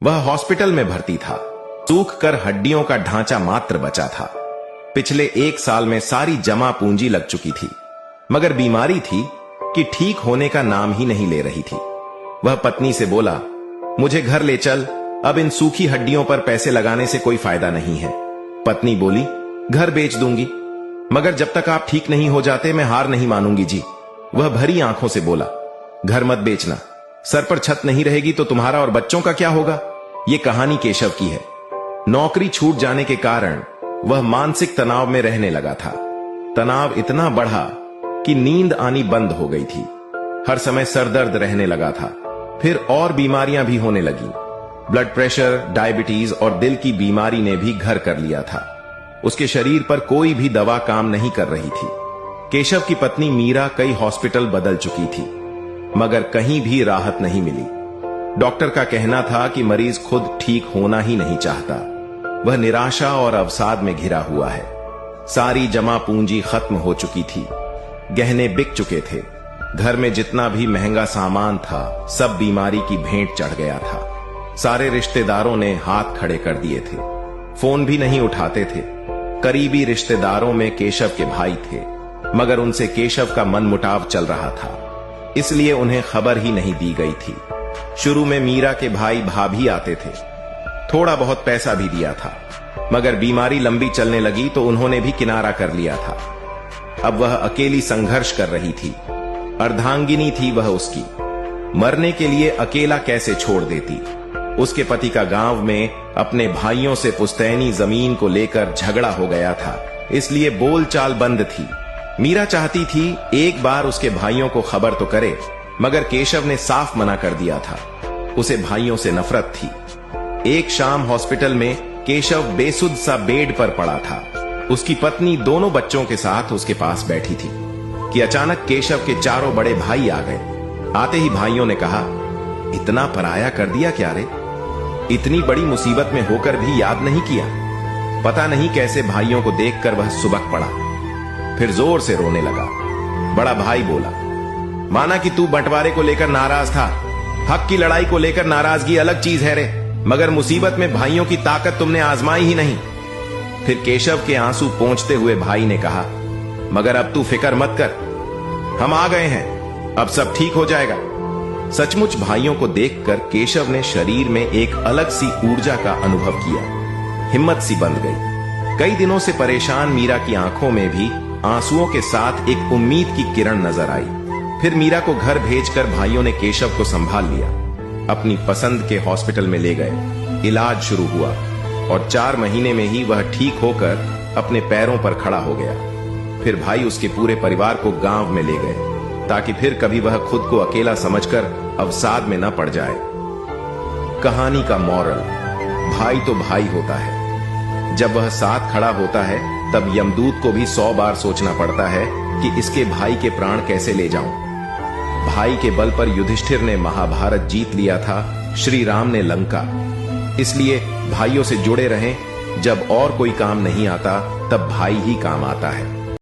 वह हॉस्पिटल में भर्ती था। सूख कर हड्डियों का ढांचा मात्र बचा था। पिछले 1 साल में सारी जमा पूंजी लग चुकी थी, मगर बीमारी थी कि ठीक होने का नाम ही नहीं ले रही थी। वह पत्नी से बोला, मुझे घर ले चल, अब इन सूखी हड्डियों पर पैसे लगाने से कोई फायदा नहीं है। पत्नी बोली, घर बेच दूंगी, मगर जब तक आप ठीक नहीं हो जाते मैं हार नहीं मानूंगी जी। वह भरी आंखों से बोला, घर मत बेचना, सर पर छत नहीं रहेगी तो तुम्हारा और बच्चों का क्या होगा। यह कहानी केशव की है। नौकरी छूट जाने के कारण वह मानसिक तनाव में रहने लगा था। तनाव इतना बढ़ा कि नींद आनी बंद हो गई थी। हर समय सरदर्द रहने लगा था। फिर और बीमारियां भी होने लगी। ब्लड प्रेशर, डायबिटीज और दिल की बीमारी ने भी घर कर लिया था। उसके शरीर पर कोई भी दवा काम नहीं कर रही थी। केशव की पत्नी मीरा कई हॉस्पिटल बदल चुकी थी, मगर कहीं भी राहत नहीं मिली। डॉक्टर का कहना था कि मरीज खुद ठीक होना ही नहीं चाहता। वह निराशा और अवसाद में घिरा हुआ है। सारी जमा पूंजी खत्म हो चुकी थी। गहने बिक चुके थे। घर में जितना भी महंगा सामान था सब बीमारी की भेंट चढ़ गया था। सारे रिश्तेदारों ने हाथ खड़े कर दिए थे। फोन भी नहीं उठाते थे। करीबी रिश्तेदारों में केशव के भाई थे, मगर उनसे केशव का मनमुटाव चल रहा था, इसलिए उन्हें खबर ही नहीं दी गई थी। शुरू में मीरा के भाई भाभी आते थे, थोड़ा बहुत पैसा भी दिया था, मगर बीमारी लंबी चलने लगी तो उन्होंने भी किनारा कर लिया था। अब वह अकेली संघर्ष कर रही थी। अर्धांगिनी थी वह उसकी। मरने के लिए अकेला कैसे छोड़ देती। उसके पति का गांव में अपने भाइयों से पुश्तैनी जमीन को लेकर झगड़ा हो गया था, इसलिए बोलचाल बंद थी। मीरा चाहती थी एक बार उसके भाइयों को खबर तो करे, मगर केशव ने साफ मना कर दिया था। उसे भाइयों से नफरत थी। एक शाम हॉस्पिटल में केशव बेसुध सा बेड पर पड़ा था। उसकी पत्नी दोनों बच्चों के साथ उसके पास बैठी थी कि अचानक केशव के चारों बड़े भाई आ गए। आते ही भाइयों ने कहा, इतना पराया कर दिया क्या रे? इतनी बड़ी मुसीबत में होकर भी याद नहीं किया। पता नहीं कैसे भाइयों को देखकर वह सुबक पड़ा, फिर जोर से रोने लगा। बड़ा भाई बोला, माना कि तू बंटवारे को लेकर नाराज था, हक की लड़ाई को लेकर नाराजगी अलग चीज है रे, मगर मुसीबत में भाइयों की ताकत तुमने आजमाई ही नहीं। फिर केशव के आंसू पोंछते हुए भाई ने कहा, मगर अब तू फिक्र मत कर, हम आ गए हैं, अब सब ठीक हो जाएगा। सचमुच भाइयों को देखकर केशव ने शरीर में एक अलग सी ऊर्जा का अनुभव किया। हिम्मत सी बंध गई। कई दिनों से परेशान मीरा की आंखों में भी आंसुओं के साथ एक उम्मीद की किरण नजर आई। फिर मीरा को घर भेजकर भाइयों ने केशव को संभाल लिया। अपनी पसंद के हॉस्पिटल में ले गए। इलाज शुरू हुआ और 4 महीने में ही वह ठीक होकर अपने पैरों पर खड़ा हो गया। फिर भाई उसके पूरे परिवार को गांव में ले गए, ताकि फिर कभी वह खुद को अकेला समझकर अवसाद में न पड़ जाए। कहानी का मॉरल, भाई तो भाई होता है। जब वह साथ खड़ा होता है तब यमदूत को भी 100 बार सोचना पड़ता है कि इसके भाई के प्राण कैसे ले जाऊं। भाई के बल पर युधिष्ठिर ने महाभारत जीत लिया था, श्री राम ने लंका। इसलिए भाइयों से जुड़े रहें। जब और कोई काम नहीं आता तब भाई ही काम आता है।